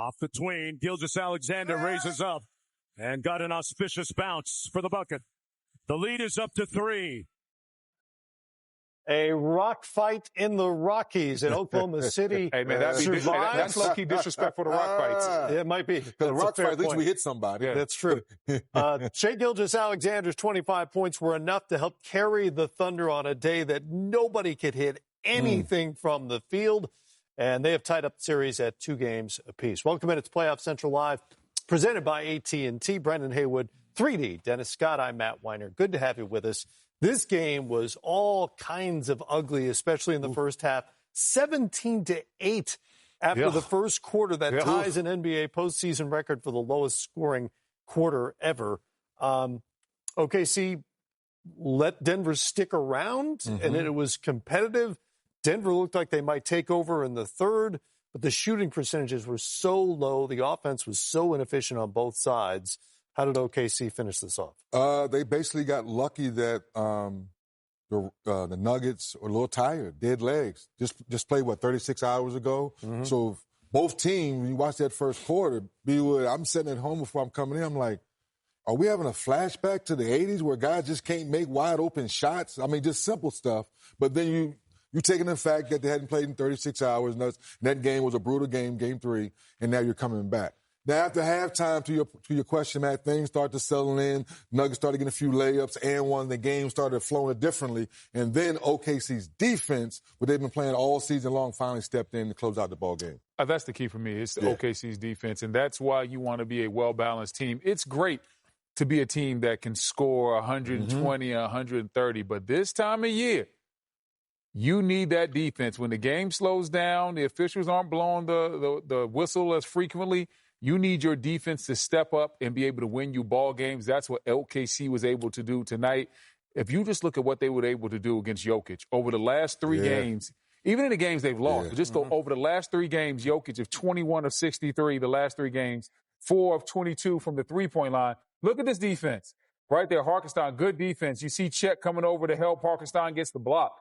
Off the tween, Gilgeous-Alexander raises up and got an auspicious bounce for the bucket. The lead is up to 3. A rock fight in the Rockies in Oklahoma City. Hey, man, that's low-key disrespect for the rock fights. It might be. The rock fight, at least we hit somebody. Yeah. That's true. Shai Gilgeous-Alexander's 25 points were enough to help carry the Thunder on a day that nobody could hit anything from the field. And they have tied up the series at 2 games apiece. Welcome in. It's Playoff Central Live, presented by AT&T. Brendan Haywood, 3D. Dennis Scott, I'm Matt Weiner. Good to have you with us. This game was all kinds of ugly, especially in the first half. 17-8 after the first quarter. That ties an NBA postseason record for the lowest scoring quarter ever. OKC let Denver stick around, and it was competitive. Denver looked like they might take over in the third, but the shooting percentages were so low. The offense was so inefficient on both sides. How did OKC finish this off? They basically got lucky that the Nuggets were a little tired, dead legs. Just played, 36 hours ago? So both teams, when you watch that first quarter, I'm sitting at home before I'm coming in, I'm like, are we having a flashback to the 80s where guys just can't make wide open shots? I mean, just simple stuff. But then you're taking the fact that they hadn't played in 36 hours, and that game was a brutal game, game 3, and now you're coming back. Now, after halftime, to your question, Matt, things started to settle in. Nuggets started getting a few layups and one. The game started flowing differently. And then OKC's defense, what they've been playing all season long, finally stepped in to close out the ball game. That's the key for me. It's OKC's defense, and that's why you want to be a well-balanced team. It's great to be a team that can score 120, 130, but this time of year, you need that defense. When the game slows down, the officials aren't blowing the whistle as frequently, you need your defense to step up and be able to win you ball games. That's what OKC was able to do tonight. If you just look at what they were able to do against Jokic over the last 3 games, even in the games they've lost, but just go over the last 3 games, Jokic of 21 of 63, the last 3 games, 4 of 22 from the three-point line. Look at this defense. Right there, Hartenstein, good defense. You see Chet coming over to help. Hartenstein gets the block.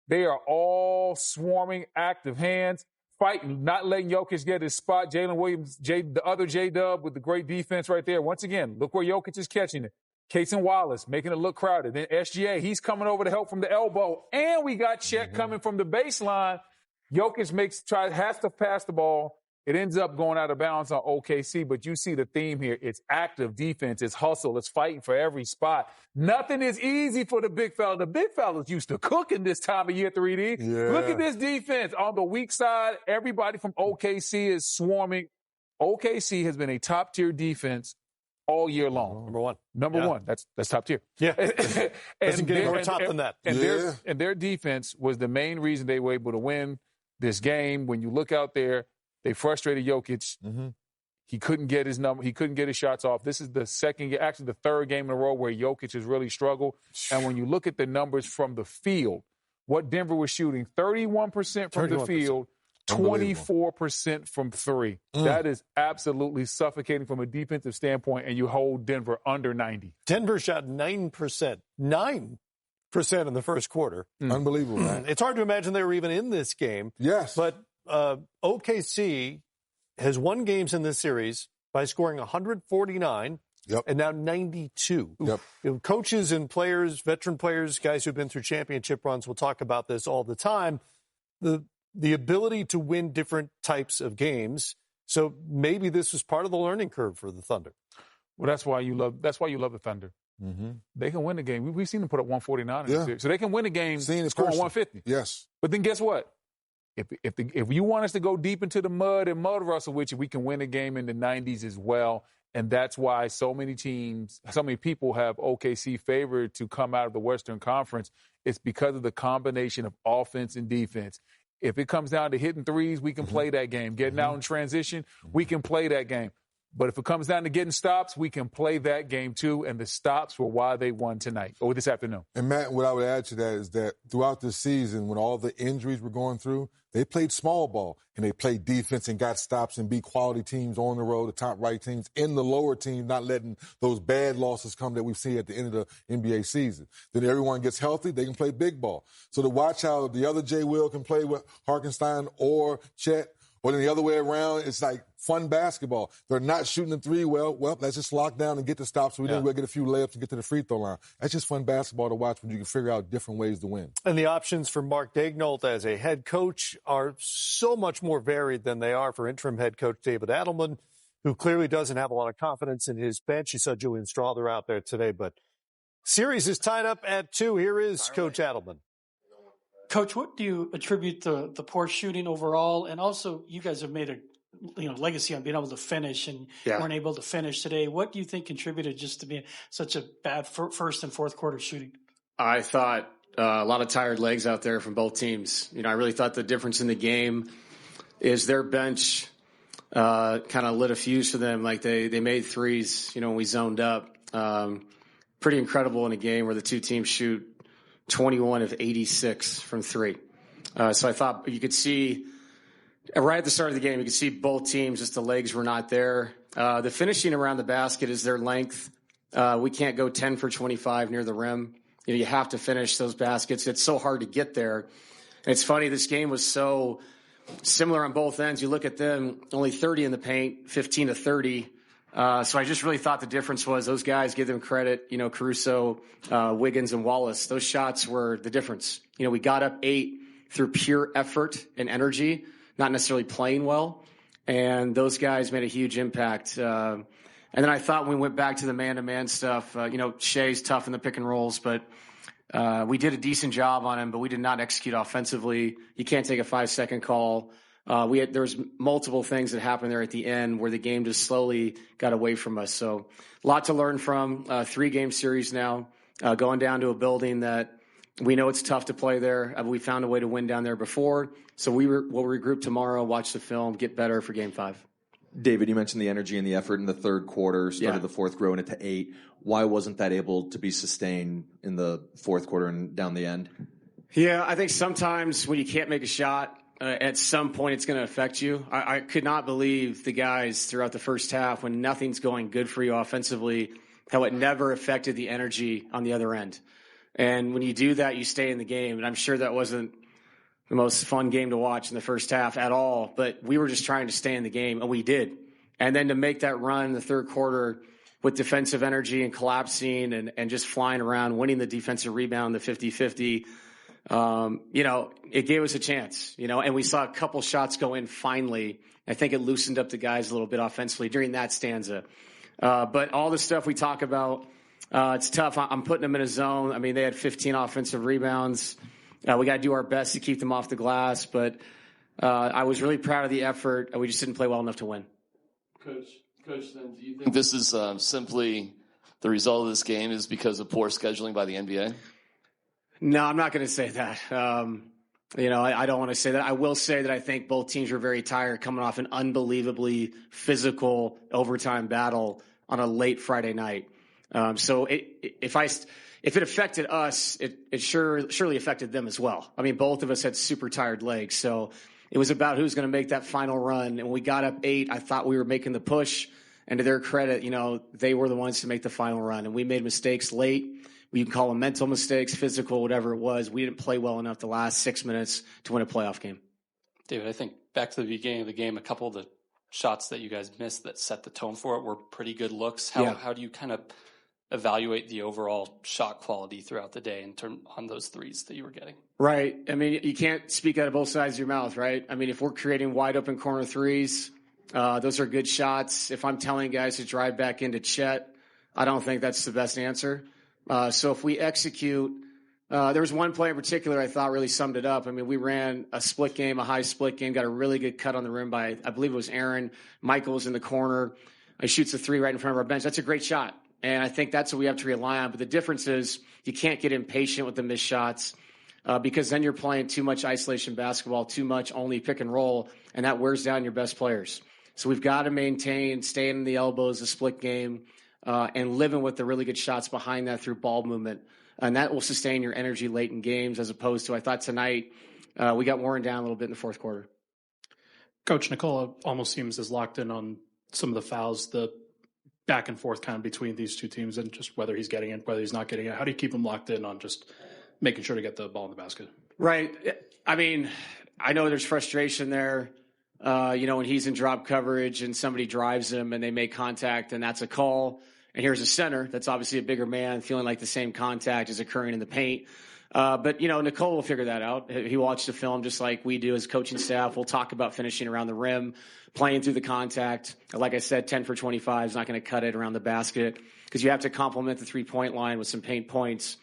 They are all swarming, active hands, fighting, not letting Jokic get his spot. Jalen Williams, the other J-Dub with the great defense right there. Once again, look where Jokic is catching it. Cason Wallace making it look crowded. Then SGA, he's coming over to help from the elbow. And we got Chet coming from the baseline. Jokic has to pass the ball. It ends up going out of bounds on OKC, but you see the theme here. It's active defense. It's hustle. It's fighting for every spot. Nothing is easy for the big fella. The big fella's used to cooking this time of year, 3D. Yeah. Look at this defense. On the weak side, everybody from OKC is swarming. OKC has been a top-tier defense all year long. Number one. That's top tier. Yeah. Doesn't get any more top than that. And their defense was the main reason they were able to win this game. When you look out there, they frustrated Jokic. He couldn't get his number. He couldn't get his shots off. This is the the third game in a row where Jokic has really struggled. And when you look at the numbers from the field, what Denver was shooting, 31% from the field, 24% from 3. That is absolutely suffocating from a defensive standpoint, and you hold Denver under 90. Denver shot 9%. 9% in the first quarter. Unbelievable, man. It's hard to imagine they were even in this game. Yes. But OKC has won games in this series by scoring 149 and now 92. Coaches and players, veteran players, guys who've been through championship runs will talk about this all the time. The ability to win different types of games. So maybe this was part of the learning curve for the Thunder. Well, that's why you love the Thunder. They can win the game. We've seen them put up 149 in the series. So they can win a game scoring 150. Yes. But then guess what? If you want us to go deep into the mud and mud wrestle with you, we can win a game in the 90s as well. And that's why so many people have OKC favored to come out of the Western Conference. It's because of the combination of offense and defense. If it comes down to hitting threes, we can play that game. Getting out in transition, we can play that game. But if it comes down to getting stops, we can play that game too, and the stops were why they won tonight, or this afternoon. And, Matt, what I would add to that is that throughout the season, when all the injuries were going through, they played small ball, and they played defense and got stops and beat quality teams on the road, the top right teams, in the lower teams, not letting those bad losses come that we see at the end of the NBA season. Then everyone gets healthy, they can play big ball. So to watch how the other J. Will can play with Hartenstein or Chet Or then the other way around, it's like fun basketball. They're not shooting the three well, let's just lock down and get the stop so we didn't get a few layups to get to the free throw line. That's just fun basketball to watch when you can figure out different ways to win. And the options for Mark Daigneault as a head coach are so much more varied than they are for interim head coach David Adelman, who clearly doesn't have a lot of confidence in his bench. You saw Julian Strawther out there today, but series is tied up at 2. Here is Coach Adelman. Coach, what do you attribute the poor shooting overall? And also, you guys have made a legacy on being able to finish, and weren't able to finish today. What do you think contributed just to being such a bad first and fourth quarter shooting? I thought a lot of tired legs out there from both teams. I really thought the difference in the game is their bench kind of lit a fuse for them. Like they made threes, when we zoned up. Pretty incredible in a game where the two teams shoot 21 of 86 from three. So I thought you could see right at the start of the game, you could see both teams, just the legs were not there. The finishing around the basket is their length. We can't go 10 for 25 near the rim. You have to finish those baskets. It's so hard to get there. And it's funny, this game was so similar on both ends. You look at them, only 30 in the paint, 15 to 30. So I just really thought the difference was those guys, give them credit, Caruso, Wiggins, and Wallace. Those shots were the difference. We got up 8 through pure effort and energy, not necessarily playing well. And those guys made a huge impact. And then I thought when we went back to the man-to-man stuff, Shai's tough in the pick and rolls, but we did a decent job on him, but we did not execute offensively. You can't take a 5-second call. There was multiple things that happened there at the end where the game just slowly got away from us. So a lot to learn from. 3-game series now, going down to a building that we know it's tough to play there. We found a way to win down there before. So we'll regroup tomorrow, watch the film, get better for Game 5. David, you mentioned the energy and the effort in the third quarter, started the fourth growing it to 8. Why wasn't that able to be sustained in the fourth quarter and down the end? Yeah, I think sometimes when you can't make a shot, at some point it's going to affect you. I could not believe the guys throughout the first half, when nothing's going good for you offensively, how it never affected the energy on the other end. And when you do that, you stay in the game. And I'm sure that wasn't the most fun game to watch in the first half at all, but we were just trying to stay in the game, and we did. And then to make that run in the third quarter with defensive energy and collapsing and just flying around, winning the defensive rebound, the 50-50, it gave us a chance, and we saw a couple shots go in finally. I think it loosened up the guys a little bit offensively during that stanza. But all the stuff we talk about, it's tough. I'm putting them in a zone. I mean, they had 15 offensive rebounds. We got to do our best to keep them off the glass, but I was really proud of the effort. We just didn't play well enough to win. Coach, then do you think this is simply the result of this game is because of poor scheduling by the NBA? No, I'm not going to say that. I don't want to say that. I will say that I think both teams were very tired coming off an unbelievably physical overtime battle on a late Friday night. So if it affected us, it surely affected them as well. I mean, both of us had super tired legs. So it was about who's going to make that final run. And when we got up 8, I thought we were making the push. And to their credit, they were the ones to make the final run. And we made mistakes late. You can call them mental mistakes, physical, whatever it was. We didn't play well enough the last 6 minutes to win a playoff game. David, I think back to the beginning of the game, a couple of the shots that you guys missed that set the tone for it were pretty good looks. How do you kind of evaluate the overall shot quality throughout the day on those threes that you were getting? Right. I mean, you can't speak out of both sides of your mouth, right? I mean, if we're creating wide open corner threes, those are good shots. If I'm telling guys to drive back into Chet, I don't think that's the best answer. So if we execute, there was one play in particular I thought really summed it up. I mean, we ran a split game, a high split game, got a really good cut on the rim by, I believe it was Aaron. Michael was in the corner. He shoots a 3 right in front of our bench. That's a great shot. And I think that's what we have to rely on. But the difference is you can't get impatient with the missed shots because then you're playing too much isolation basketball, too much only pick and roll, and that wears down your best players. So we've got to maintain staying in the elbows, a split game, and living with the really good shots behind that through ball movement. And that will sustain your energy late in games as opposed to, I thought tonight, we got worn down a little bit in the fourth quarter. Coach, Nikola almost seems as locked in on some of the fouls, the back and forth kind of between these two teams and just whether he's getting it, whether he's not getting it. How do you keep him locked in on just making sure to get the ball in the basket? Right. I mean, I know there's frustration there. When he's in drop coverage and somebody drives him and they make contact and that's a call. And here's a center that's obviously a bigger man feeling like the same contact is occurring in the paint. But Nicole will figure that out. He watched the film just like we do as coaching staff. We'll talk about finishing around the rim, playing through the contact. Like I said, 10 for 25 is not going to cut it around the basket because you have to complement the three-point line with some paint points.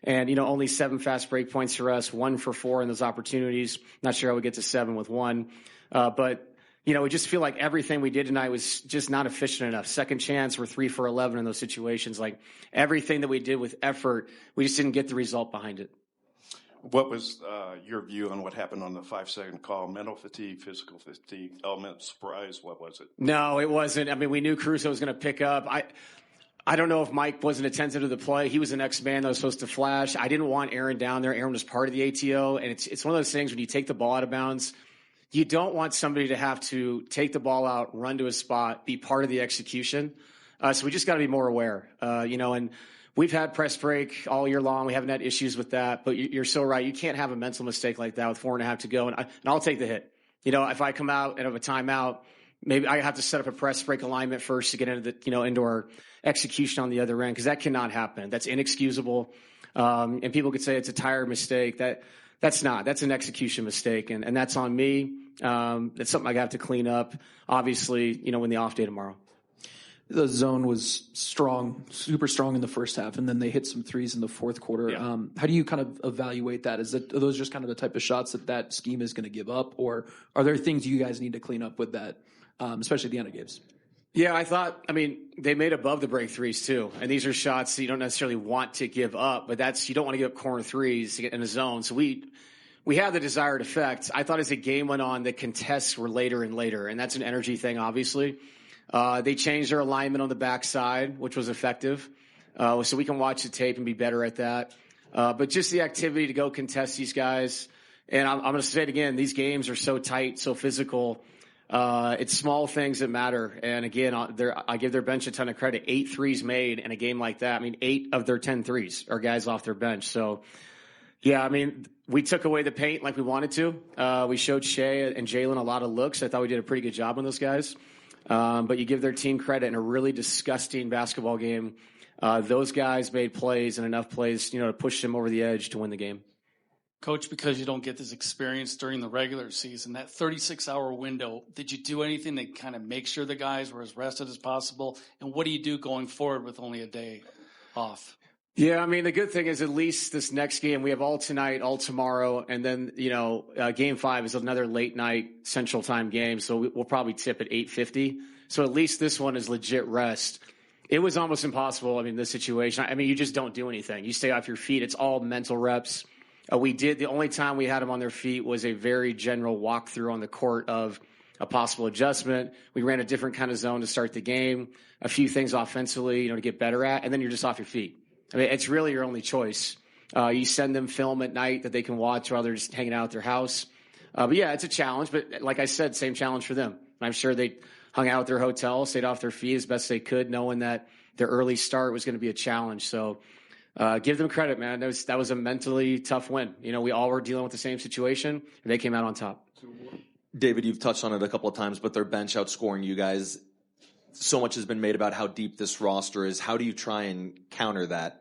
And, only 7 fast break points for us, 1 for 4 in those opportunities. Not sure how we get to 7 with 1. But we just feel like everything we did tonight was just not efficient enough. Second chance, we're 3 for 11 in those situations. Like everything that we did with effort, we just didn't get the result behind it. What was your view on what happened on the 5-second call? Mental fatigue, physical fatigue, element of surprise? What was it? No, it wasn't. I mean, we knew Caruso was going to pick up. I don't know if Mike wasn't attentive to the play. He was the next man that was supposed to flash. I didn't want Aaron down there. Aaron was part of the ATO, and it's one of those things when you take the ball out of bounds, you don't want somebody to have to take the ball out, run to a spot, be part of the execution. So we just got to be more aware, and we've had press break all year long. We haven't had issues with that, but you're so right. You can't have a mental mistake like that with 4.5 to go, and I'll take the hit. If I come out and have a timeout, maybe I have to set up a press break alignment first to get into into our execution on the other end, because that cannot happen. That's inexcusable. And people could say it's a tire mistake. That's not. That's an execution mistake, and that's on me. That's something I have to clean up, obviously, in the off day tomorrow. The zone was strong, super strong in the first half, and then they hit some threes in the fourth quarter. Yeah. How do you kind of evaluate that? Are those just kind of the type of shots that scheme is going to give up, or are there things you guys need to clean up with that, especially at the end of games? Yeah, they made above the break threes too. And these are shots that you don't necessarily want to give up, but you don't want to give up corner threes to get in a zone. So we had the desired effect. I thought as the game went on, the contests were later and later, and that's an energy thing, obviously. They changed their alignment on the backside, which was effective. So we can watch the tape and be better at that. But just the activity to go contest these guys. And I'm going to say it again, these games are so tight, so physical. It's small things that matter. And again, I give their bench a ton of credit. 8 threes made in a game like that. 8 of their 10 threes are guys off their bench. So, yeah, we took away the paint like we wanted to. We showed Shai and Jalen a lot of looks. I thought we did a pretty good job on those guys. But you give their team credit in a really disgusting basketball game. Those guys made plays and enough plays, to push them over the edge to win the game. Coach, because you don't get this experience during the regular season, that 36-hour window, did you do anything to kind of make sure the guys were as rested as possible? And what do you do going forward with only a day off? Yeah, the good thing is at least this next game, we have all tonight, all tomorrow, and then, game 5 is another late night Central Time game, so we'll probably tip at 8:50. So at least this one is legit rest. It was almost impossible, this situation. You just don't do anything. You stay off your feet. It's all mental reps. The only time we had them on their feet was a very general walkthrough on the court of a possible adjustment. We ran a different kind of zone to start the game, a few things offensively, to get better at, and then you're just off your feet. It's really your only choice. You send them film at night that they can watch while they're just hanging out at their house. But yeah, it's a challenge. But like I said, same challenge for them. I'm sure they hung out at their hotel, stayed off their feet as best they could, knowing that their early start was going to be a challenge. So give them credit, man. That was a mentally tough win. We all were dealing with the same situation, and they came out on top. David, you've touched on it a couple of times, but their bench outscoring you guys. So much has been made about how deep this roster is. How do you try and counter that?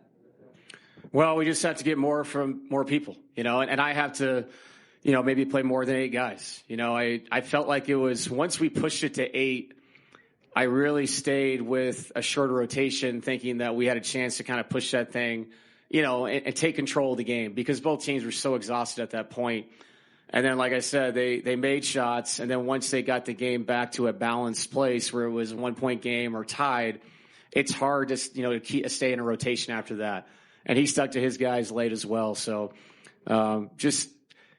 Well, we just have to get more from more people, and I have to, maybe play more than 8 guys. I felt like it was, once we pushed it to 8, I really stayed with a shorter rotation, thinking that we had a chance to kind of push that thing, and take control of the game, because both teams were so exhausted at that point. And then, like I said, they made shots, and then once they got the game back to a balanced place where it was a 1-point game or tied, it's hard to stay in a rotation after that. And he stuck to his guys late as well. So just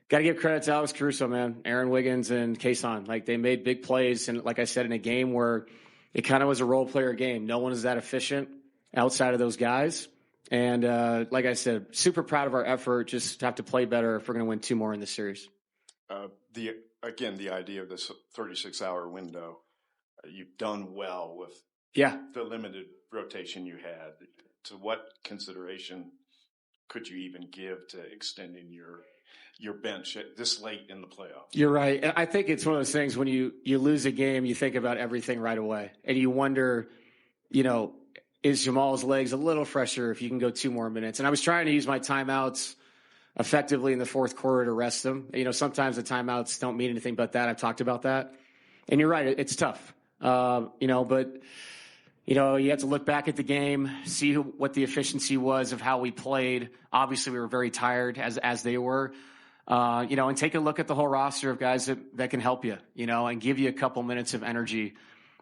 got to give credit to Alex Caruso, man, Aaron Wiggins and Kason. Like, they made big plays, and like I said, in a game where it kind of was a role player game. No one is that efficient outside of those guys. And like I said, super proud of our effort. Just have to play better if we're going to win 2 more in this series. The idea of this 36-hour window, you've done well with the limited rotation you had. To what consideration could you even give to extending your bench this late in the playoffs. You're right. I think it's one of those things when you lose a game, you think about everything right away. And you wonder, is Jamal's legs a little fresher if you can go 2 more minutes? And I was trying to use my timeouts effectively in the fourth quarter to rest them. Sometimes the timeouts don't mean anything but that. I've talked about that. And you're right. It's tough. But you have to look back at the game, see what the efficiency was of how we played. Obviously, we were very tired as they were. And take a look at the whole roster of guys that can help you, and give you a couple minutes of energy.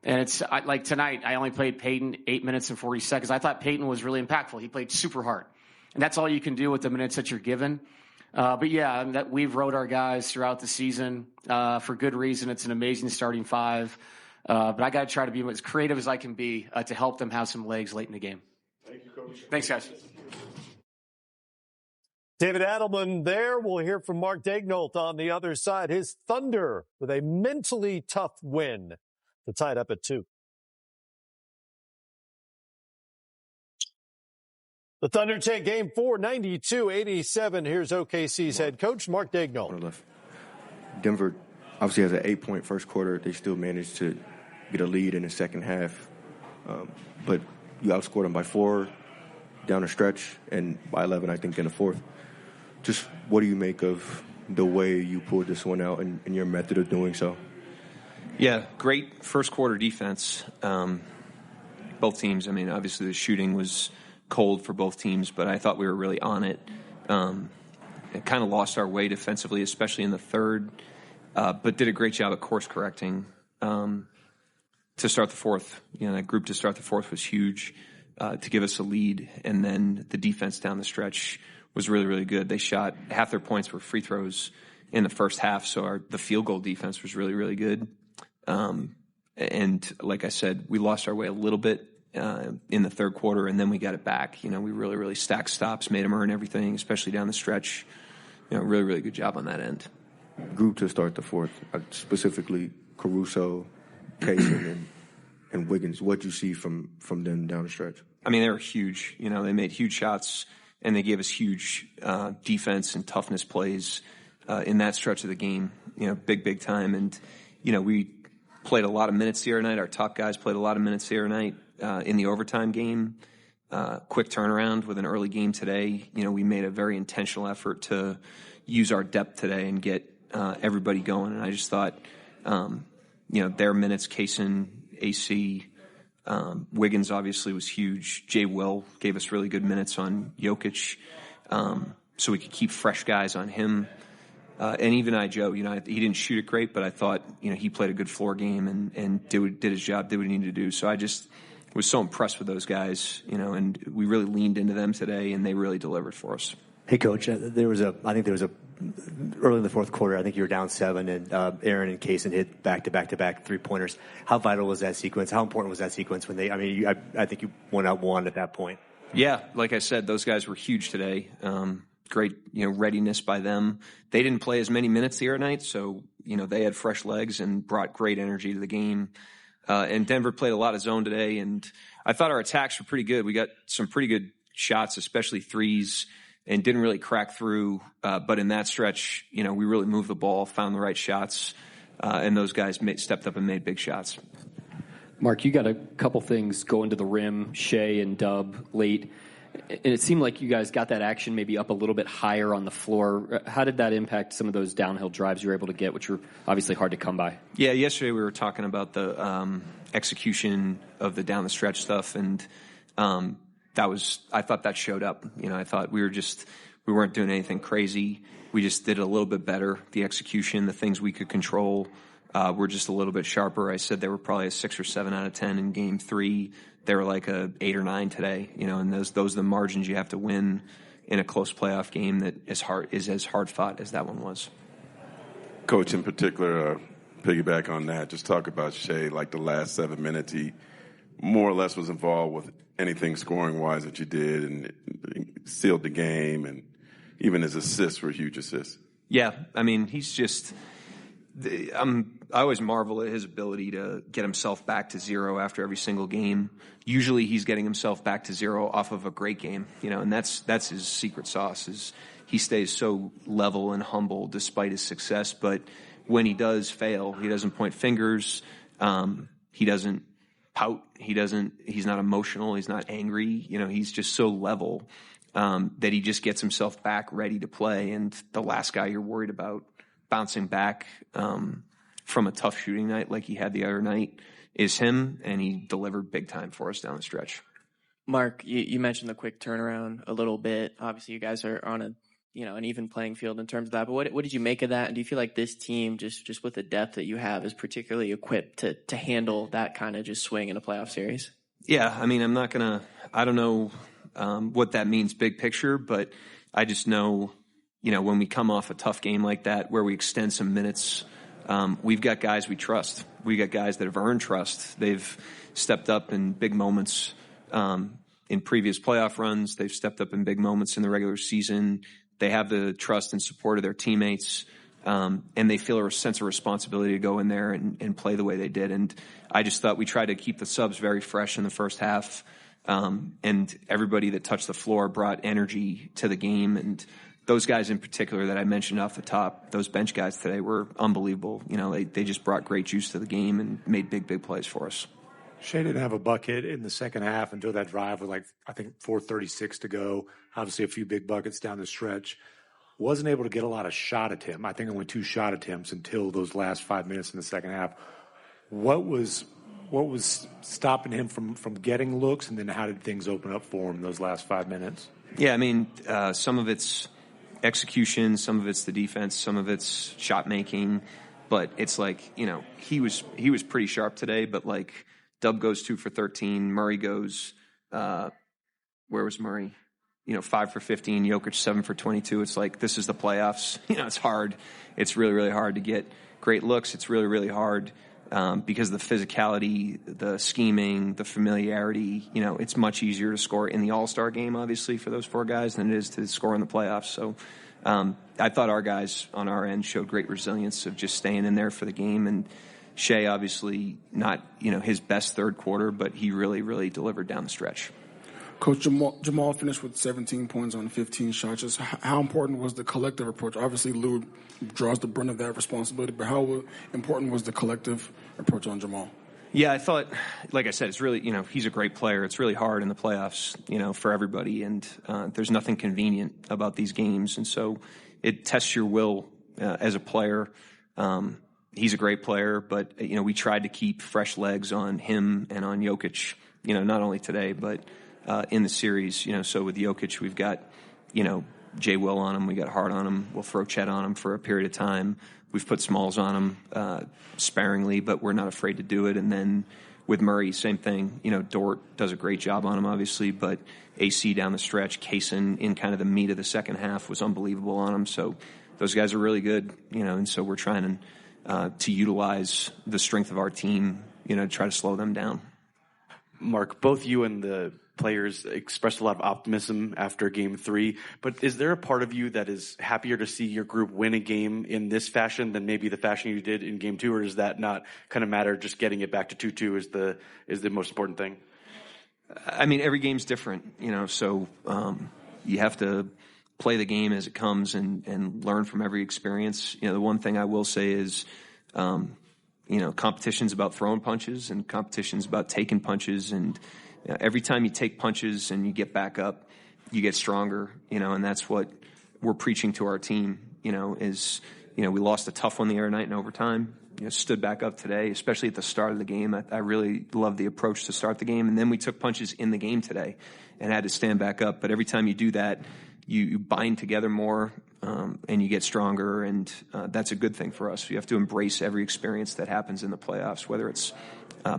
And it's like tonight, I only played Peyton 8 minutes and 40 seconds. I thought Peyton was really impactful. He played super hard. And that's all you can do with the minutes that you're given. But yeah, that we've rode our guys throughout the season for good reason. It's an amazing starting 5. But I got to try to be as creative as I can be to help them have some legs late in the game. Thank you, Coach. Thanks, guys. David Adelman there. We'll hear from Mark Daigneault on the other side. His Thunder with a mentally tough win to tie it up at 2. The Thunder take game 4, 92-87. Here's OKC's head coach, Mark Daigneault. Denver obviously has an 8-point first quarter. They still managed to get a lead in the second half. But you outscored them by 4 down the stretch and by 11, I think, in the fourth. Just what do you make of the way you pulled this one out and your method of doing so? Yeah, great first quarter defense. Both teams, obviously the shooting was cold for both teams, but I thought we were really on it. It kind of lost our way defensively, especially in the third, but did a great job of course correcting to start the fourth. That group to start the fourth was huge to give us a lead, and then the defense down the stretch was really, really good. They shot half their points were free throws in the first half, so the field goal defense was really, really good. And like I said, we lost our way a little bit in the third quarter, and then we got it back. We really, really stacked stops, made them earn everything, especially down the stretch. Really, really good job on that end. Group to start the fourth, specifically Caruso, Kaysen, and Wiggins. What you see from them down the stretch? They were huge. They made huge shots, and they gave us huge defense and toughness plays in that stretch of the game. Big time. And we played a lot of minutes the other night. Our top guys played a lot of minutes the other night in the overtime game. Quick turnaround with an early game today. We made a very intentional effort to use our depth today and get everybody going. And I just thought, their minutes, Kaysen, AC, Wiggins obviously was huge. Jay Will gave us really good minutes on Jokic, so we could keep fresh guys on him. And even Joe, he didn't shoot it great, but I thought, he played a good floor game and did his job, did what he needed to do. So I just was so impressed with those guys, and we really leaned into them today, and they really delivered for us. Hey, Coach, I think there was a early in the fourth quarter, I think you were down 7, and Aaron and Kaysen hit back-to-back three-pointers. How vital was that sequence? How important was that sequence when they, I think you went out 1 at that point. Yeah, like I said, those guys were huge today. Great, readiness by them. They didn't play as many minutes the other night, so, they had fresh legs and brought great energy to the game. And Denver played a lot of zone today, and I thought our attacks were pretty good. We got some pretty good shots, especially threes, and didn't really crack through. But in that stretch, we really moved the ball, found the right shots, and those guys stepped up and made big shots. Mark, you got a couple things going to the rim, Shai and Dub late. And it seemed like you guys got that action maybe up a little bit higher on the floor. How did that impact some of those downhill drives you were able to get, which were obviously hard to come by? Yeah, yesterday we were talking about the execution of the down the stretch stuff, and I thought that showed up. I thought we weren't doing anything crazy. We just did a little bit better. The execution, the things we could control, were just a little bit sharper. I said they were probably a 6 or 7 out of 10 in game 3. They were like a 8 or 9 today, and those are the margins you have to win in a close playoff game that is as hard fought as that one was. Coach, in particular, piggyback on that, just talk about Shai, like the last 7 minutes, he more or less was involved with anything scoring-wise that you did and sealed the game, and even his assists were huge assists. Yeah, he's just I always marvel at his ability to get himself back to 0 after every single game. Usually he's getting himself back to 0 off of a great game, and that's his secret sauce is he stays so level and humble despite his success. But when he does fail, he doesn't point fingers. He doesn't pout. He's not emotional. He's not angry. He's just so level that he just gets himself back ready to play. And the last guy you're worried about bouncing back from a tough shooting night like he had the other night is him, and he delivered big time for us down the stretch. Mark, you mentioned the quick turnaround a little bit. Obviously, you guys are on an even playing field in terms of that. But what did you make of that? And do you feel like this team, just with the depth that you have, is particularly equipped to handle that kind of just swing in a playoff series? Yeah, I mean, I don't know what that means big picture, but I just know, when we come off a tough game like that where we extend some minutes, we've got guys we trust. We got guys that have earned trust. They've stepped up in big moments in previous playoff runs. They've stepped up in big moments in the regular season. They have the trust and support of their teammates, and they feel a sense of responsibility to go in there and play the way they did. And I just thought we tried to keep the subs very fresh in the first half, and everybody that touched the floor brought energy to the game. And those guys in particular that I mentioned off the top, those bench guys today were unbelievable. They just brought great juice to the game and made big plays for us. Shai didn't have a bucket in the second half until that drive with 4:36 to go. Obviously a few big buckets down the stretch. Wasn't able to get a lot of shot attempts. I think only 2 shot attempts until those last 5 minutes in the second half. What was stopping him from getting looks, and then how did things open up for him those last 5 minutes? Yeah, I mean, some of it's execution, some of it's the defense, some of it's shot making, but it's he was pretty sharp today, but Dub goes 2 for 13. Murray goes, where was Murray? 5 for 15. Jokic 7 for 22. It's this is the playoffs. It's hard. It's really, really hard to get great looks. It's really, really hard because of the physicality, the scheming, the familiarity. It's much easier to score in the All-Star game, obviously, for those 4 guys than it is to score in the playoffs. So I thought our guys on our end showed great resilience of just staying in there for the game. And Shai, obviously, not his best third quarter, but he really, really delivered down the stretch. Coach, Jamal finished with 17 points on 15 shots. Just how important was the collective approach? Obviously, Lou draws the brunt of that responsibility, but how important was the collective approach on Jamal? Yeah, I thought, like I said, it's really, he's a great player. It's really hard in the playoffs, for everybody, and there's nothing convenient about these games, and so it tests your will as a player. He's a great player, but, we tried to keep fresh legs on him and on Jokic, not only today, but in the series. So with Jokic, we've got, Jay Will on him. We got Hart on him. We'll throw Chet on him for a period of time. We've put Smalls on him sparingly, but we're not afraid to do it. And then with Murray, same thing. Dort does a great job on him, obviously, but AC down the stretch, Kaysen in kind of the meat of the second half was unbelievable on him. So those guys are really good, and so we're trying to utilize the strength of our team, to try to slow them down. Mark, both you and the players expressed a lot of optimism after Game 3, but is there a part of you that is happier to see your group win a game in this fashion than maybe the fashion you did in Game 2, or does that not kind of matter? Just getting it back to 2-2 is the most important thing? I mean, every game's different, so you have to play the game as it comes and learn from every experience. The one thing I will say is, competition's about throwing punches and competition's about taking punches. And every time you take punches and you get back up, you get stronger, and that's what we're preaching to our team, we lost a tough one the other night in overtime, stood back up today, especially at the start of the game. I really love the approach to start the game. And then we took punches in the game today and had to stand back up. But every time you do that, you bind together more, and you get stronger, and that's a good thing for us. You have to embrace every experience that happens in the playoffs, whether it's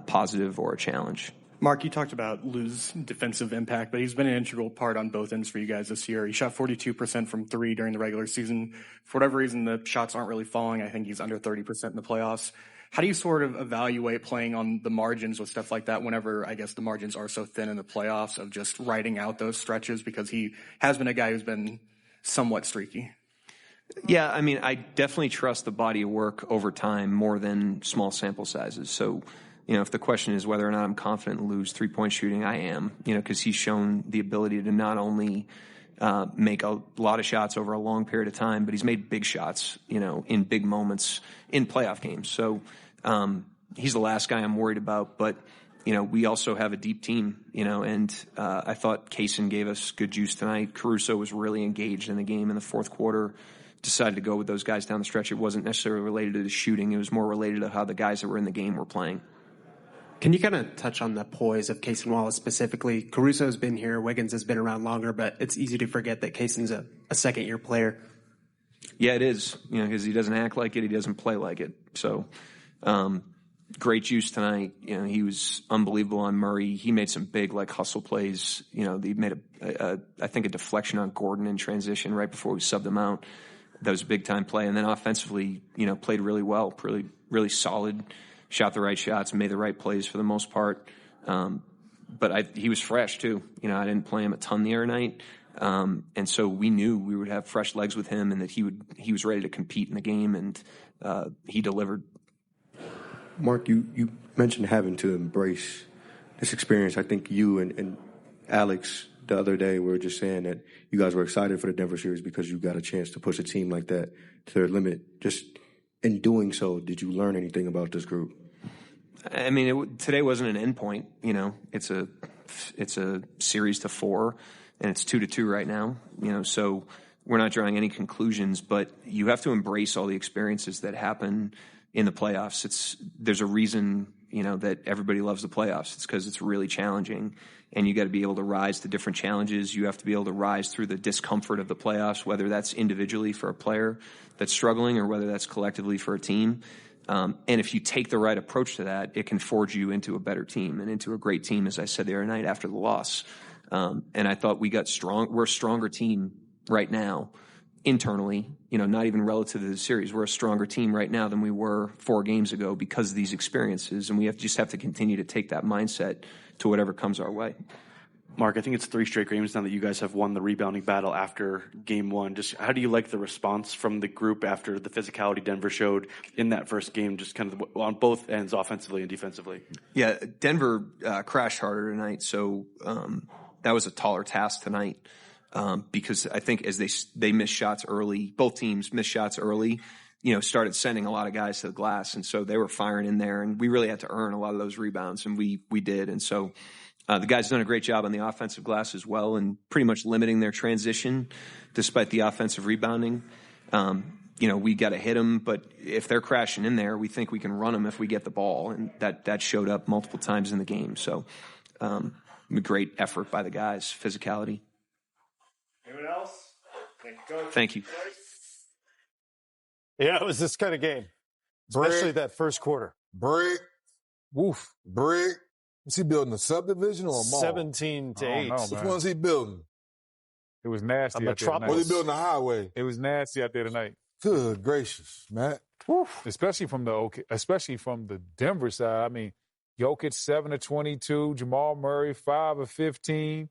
positive or a challenge. Mark, you talked about Lou's defensive impact, but he's been an integral part on both ends for you guys this year. He shot 42% from 3 during the regular season. For whatever reason, the shots aren't really falling. I think he's under 30% in the playoffs. How do you sort of evaluate playing on the margins with stuff like that whenever, I guess, the margins are so thin in the playoffs, of just riding out those stretches, because he has been a guy who's been somewhat streaky? Yeah, I mean, I definitely trust the body of work over time more than small sample sizes. So, if the question is whether or not I'm confident in Lou's three-point shooting, I am, because he's shown the ability to not only make a lot of shots over a long period of time, but he's made big shots, in big moments in playoff games. So he's the last guy I'm worried about. But, we also have a deep team, and I thought Kaysen gave us good juice tonight. Caruso was really engaged in the game in the fourth quarter. Decided to go with those guys down the stretch. It wasn't necessarily related to the shooting. It was more related to how the guys that were in the game were playing. Can you kind of touch on the poise of Kaysen Wallace specifically? Caruso's been here, Wiggins has been around longer, but it's easy to forget that Kaysen's a second-year player. Yeah, it is, because he doesn't act like it, he doesn't play like it. So, great juice tonight. He was unbelievable on Murray. He made some big, hustle plays. He made I think a deflection on Gordon in transition right before we subbed him out. That was a big-time play. And then offensively, played really well, really, really solid. Shot the right shots, made the right plays for the most part. But he was fresh, too. I didn't play him a ton the other night. And so we knew we would have fresh legs with him and that he was ready to compete in the game, and he delivered. Mark, you mentioned having to embrace this experience. I think you and Alex the other day were just saying that you guys were excited for the Denver series because you got a chance to push a team like that to their limit. Just in doing so, did you learn anything about this group? I mean, today wasn't an end point. It's a series to 4, and it's 2-2 right now. So we're not drawing any conclusions, but you have to embrace all the experiences that happen in the playoffs. There's a reason, that everybody loves the playoffs. It's because it's really challenging, and you got to be able to rise to different challenges. You have to be able to rise through the discomfort of the playoffs, whether that's individually for a player that's struggling or whether that's collectively for a team. And if you take the right approach to that, it can forge you into a better team and into a great team, as I said the other night after the loss. And I thought we got strong. We're a stronger team right now internally, not even relative to the series. We're a stronger team right now than we were 4 games ago because of these experiences. And we just have to continue to take that mindset to whatever comes our way. Mark, I think it's 3 straight games now that you guys have won the rebounding battle after game 1. Just how do you like the response from the group after the physicality Denver showed in that first game, just kind of on both ends, offensively and defensively? Yeah, Denver crashed harder tonight, so that was a taller task tonight because I think as they missed shots early, both teams missed shots early, started sending a lot of guys to the glass, and so they were firing in there, and we really had to earn a lot of those rebounds, and we did, and so the guys done a great job on the offensive glass as well, and pretty much limiting their transition despite the offensive rebounding. We got to hit them, but if they're crashing in there, we think we can run them if we get the ball, and that showed up multiple times in the game. So, a great effort by the guys, physicality. Anyone else? Thank you. Yeah, it was this kind of game, especially that first quarter. Brick. Woof. Brick. Is he building a subdivision or a mall? 17-8. Which one is he building? It was nasty out there tonight. Was he building a highway? It was nasty out there tonight. Good gracious, Matt. Oof. Especially from the Denver side. I mean, Jokic 7 of 22, Jamal Murray 5 of 15,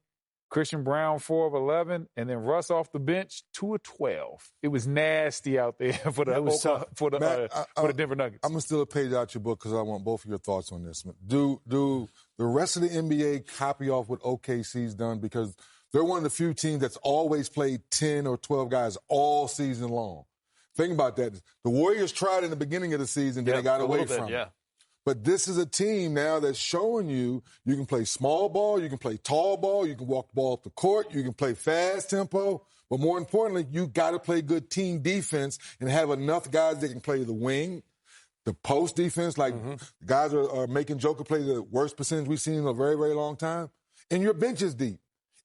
Christian Braun 4 of 11, and then Russ off the bench 2 of 12. It was nasty out there for the Denver Nuggets. I'm gonna steal a page out your book because I want both of your thoughts on this. Do the rest of the NBA copy off what OKC's done, because they're one of the few teams that's always played 10 or 12 guys all season long. Think about that. The Warriors tried in the beginning of the season, then they got away from it. But this is a team now that's showing you can play small ball, you can play tall ball, you can walk the ball up the court, you can play fast tempo. But more importantly, you got to play good team defense and have enough guys that can play the wing, the post defense. Guys are making Joker play the worst percentage we've seen in a very, very long time. And your bench is deep.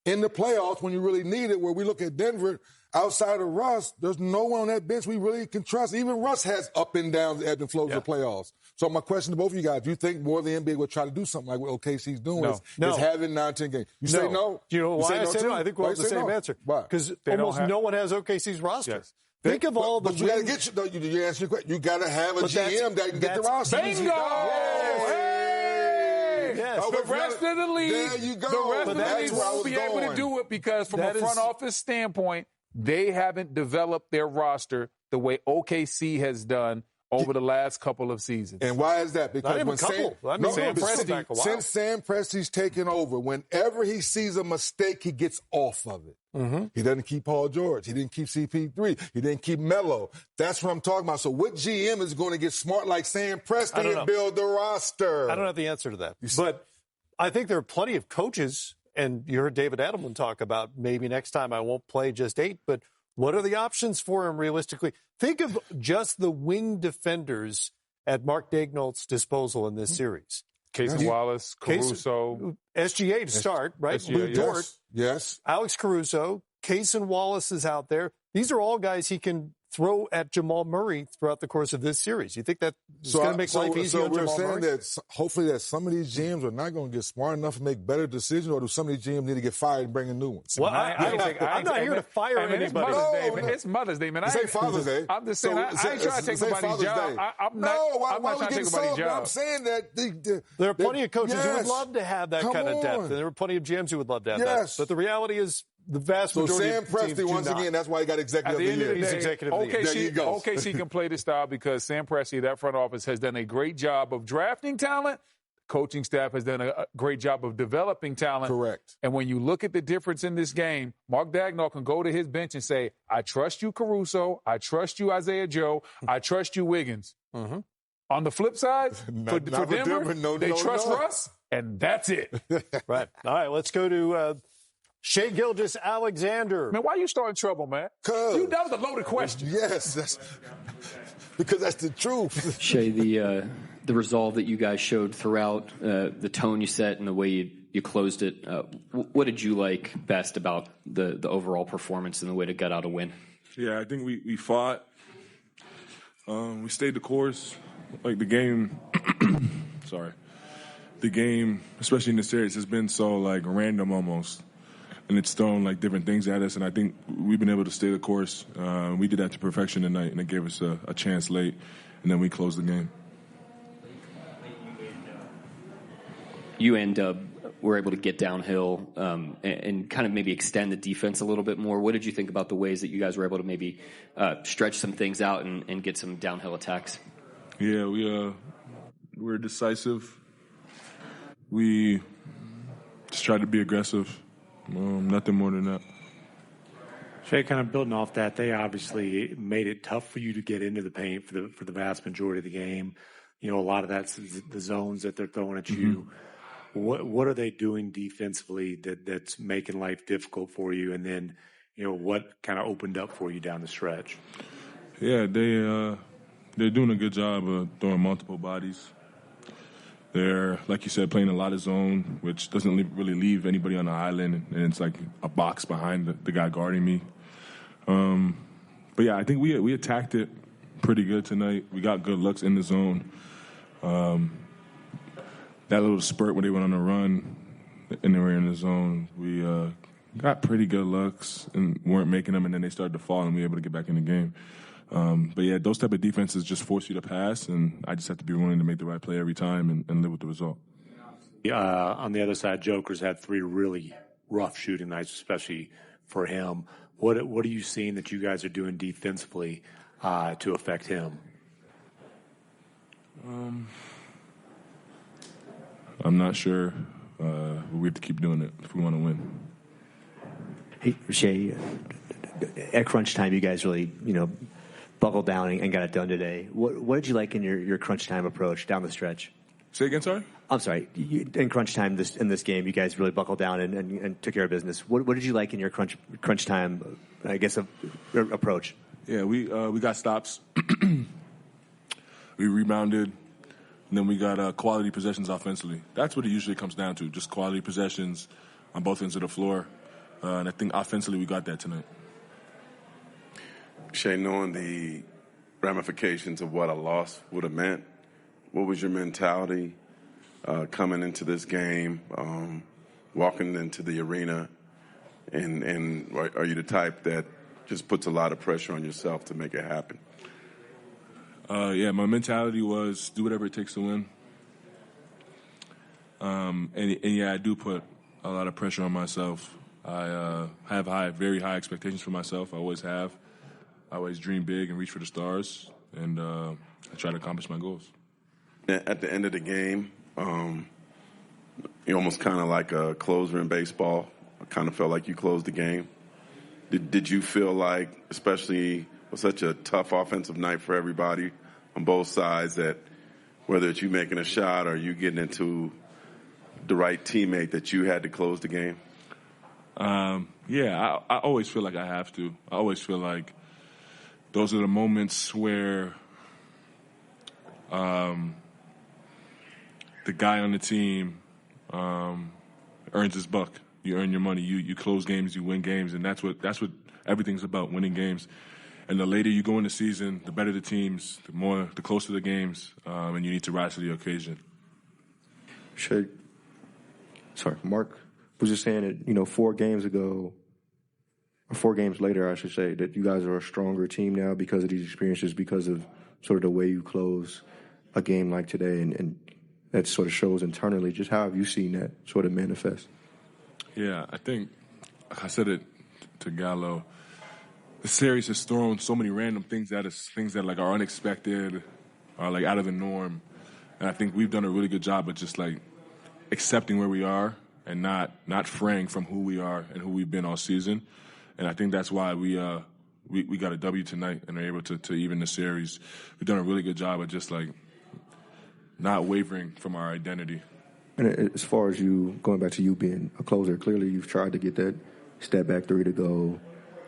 In the playoffs, when you really need it, where we look at Denver, outside of Russ, there's no one on that bench we really can trust. Even Russ has up and downs, ebb and flows of the playoffs. So my question to both of you guys, do you think more of the NBA will try to do something like what OKC's doing is having 9-10 games? You say no? Do you know why I say no? I think we'll have the same answer. Because almost no one has OKC's roster. Yes. Think of all the... But you got to get... You answer your question. You got to have a GM that can get the roster. Bingo! Yes. The rest of the league, there you go. The rest of the league won't be able to do it because from a front office standpoint, they haven't developed their roster the way OKC has done over the last couple of seasons. And why is that? Because Not even when Sam since Sam Presti's taken over, whenever he sees a mistake, he gets off of it. Mm-hmm. He doesn't keep Paul George. He didn't keep CP3. He didn't keep Melo. That's what I'm talking about. So what GM is going to get smart like Sam Presti and build the roster? I don't have the answer to that. But I think there are plenty of coaches, and you heard David Adelman talk about maybe next time I won't play just 8, but what are the options for him realistically? Think of just the wing defenders at Mark Daigneault's disposal in this series. Casey Wallace, Caruso. SGA to start, right? Lou Dort. Yes. Alex Caruso. Cason Wallace is out there. These are all guys he can throw at Jamal Murray throughout the course of this series. You think that's going to make life easier on Jamal Murray? So we're saying that hopefully that some of these GMs are not going to get smart enough to make better decisions, or do some of these GMs need to get fired and bring in new ones? Well, I'm not here to fire anybody. It's Mother's Day, man. This ain't Father's Day. I'm just saying, I ain't trying to take nobody's job. I'm not trying to take nobody's job. I'm saying that there are plenty of coaches who would love to have that kind of depth, and there are plenty of GMs who would love to have that. But the reality is, the vast majority Sam Presti, once again, that's why he got Executive of the Year. He's Executive of the Year. There you go. OKC can play this style because Sam Presti, that front office, has done a great job of drafting talent. Coaching staff has done a great job of developing talent. Correct. And when you look at the difference in this game, Mark Daigneault can go to his bench and say, I trust you, Caruso. I trust you, Isaiah Joe. I trust you, Wiggins. Mm-hmm. On the flip side, for Denver, they trust Russ, and that's it. Right. All right, let's go to Shai Gilgeous-Alexander. Man, why you starting trouble, man? That was a loaded question. Yes, because that's the truth. Shai, the resolve that you guys showed throughout, the tone you set and the way you closed it, what did you like best about the overall performance and the way to get out a win? Yeah, I think we fought. We stayed the course. Like the game, the game, especially in the series, has been so like random almost. And it's thrown like different things at us, and I think we've been able to stay the course. We did that to perfection tonight, and it gave us a chance late, and then we closed the game. You and Dub were able to get downhill and kind of maybe extend the defense a little bit more. What did you think about the ways that you guys were able to maybe stretch some things out and get some downhill attacks? Yeah, we're decisive. We just tried to be aggressive. Nothing more than that. Shai, kind of building off that, they obviously made it tough for you to get into the paint for the vast majority of the game. You know, a lot of that's the zones that they're throwing at you. What are they doing defensively that's making life difficult for you? And then, you know, what kind of opened up for you down the stretch? Yeah, they're doing a good job of throwing multiple bodies. They're, like you said, playing a lot of zone, which doesn't really leave anybody on the island, and it's like a box behind the guy guarding me. But yeah, I think we attacked it pretty good tonight. We got good looks in the zone. That little spurt when they went on a run and they were in the zone, we got pretty good looks and weren't making them, and then they started to fall, and we were able to get back in the game. But yeah, those type of defenses just force you to pass, and I just have to be willing to make the right play every time and live with the result. On the other side, Joker's had 3 really rough shooting nights, especially for him. What are you seeing that you guys are doing defensively to affect him? I'm not sure. We have to keep doing it if we want to win. Hey, Shai, at crunch time, you guys really, buckled down and got it done today. What did you like in your crunch time approach down the stretch? Say again, sorry? I'm sorry. In crunch time in this game, you guys really buckled down and took care of business. What did you like in your crunch time, I guess, approach? Yeah, we got stops. We rebounded. And then we got quality possessions offensively. That's what it usually comes down to, just quality possessions on both ends of the floor. And I think offensively we got that tonight. Shai, knowing the ramifications of what a loss would have meant, what was your mentality coming into this game, walking into the arena? And are you the type that just puts a lot of pressure on yourself to make it happen? Yeah, my mentality was do whatever it takes to win. And yeah, I do put a lot of pressure on myself. I have very high expectations for myself. I always have. I always dream big and reach for the stars. And I try to accomplish my goals. At the end of the game, you almost kind of like a closer in baseball. I kind of felt like you closed the game. Did you feel like, especially with such a tough offensive night for everybody on both sides, that whether it's you making a shot or you getting into the right teammate, that you had to close the game? Yeah, I always feel like I have to. I always feel like those are the moments where the guy on the team earns his buck. You earn your money. You close games, you win games, and that's what everything's about, winning games. And the later you go in the season, the better the teams, the closer the games, and you need to rise to the occasion. Mark was just saying that, 4 games ago, or 4 games later, I should say, that you guys are a stronger team now because of these experiences, because of sort of the way you close a game like today, and that sort of shows internally. Just how have you seen that sort of manifest? Yeah, I think, I said it to Gallo, the series has thrown so many random things at us, things that like are unexpected, are like out of the norm. And I think we've done a really good job of just like accepting where we are and not fraying from who we are and who we've been all season. And I think that's why we got a W tonight and are able to even the series. We've done a really good job of just like not wavering from our identity. And as far as you, going back to you being a closer, clearly you've tried to get that step back 3 to go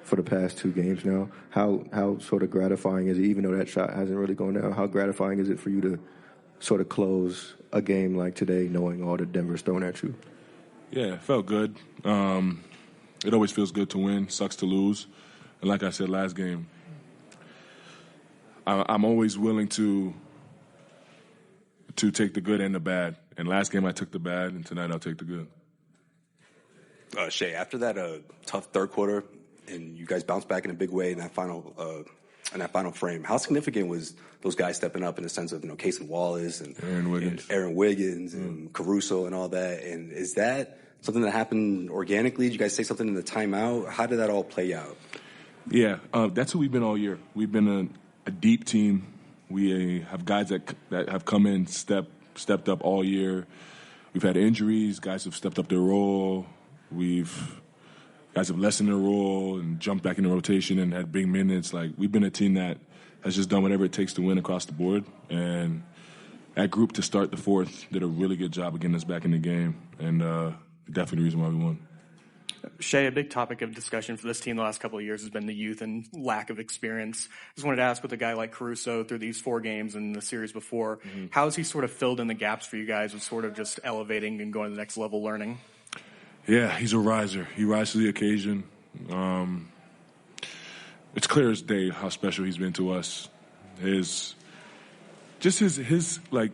for the past 2 games now. How sort of gratifying is it, even though that shot hasn't really gone down, how gratifying is it for you to sort of close a game like today knowing all that Denver's thrown at you? Yeah, it felt good. It always feels good to win, sucks to lose. And like I said last game, I'm always willing to take the good and the bad. And last game I took the bad, and tonight I'll take the good. Shai, after that tough third quarter, and you guys bounced back in a big way in that final frame, how significant was those guys stepping up in the sense of Casey Wallace and Aaron Wiggins and Caruso and all that? And is that something that happened organically? Did you guys say something in the timeout? How did that all play out? Yeah, that's who we've been all year. We've been a deep team. We have guys that have come in, stepped up all year. We've had injuries. Guys have stepped up their role. Guys have lessened their role and jumped back into rotation and had big minutes. Like, we've been a team that has just done whatever it takes to win across the board. And that group to start the fourth did a really good job of getting us back in the game. And definitely the reason why we won. Shai, a big topic of discussion for this team the last couple of years has been the youth and lack of experience. Just wanted to ask, with a guy like Caruso through these 4 games and the series before, how has he sort of filled in the gaps for you guys with sort of just elevating and going to the next level learning? Yeah, he's a riser. He rises to the occasion. It's clear as day how special he's been to us. His like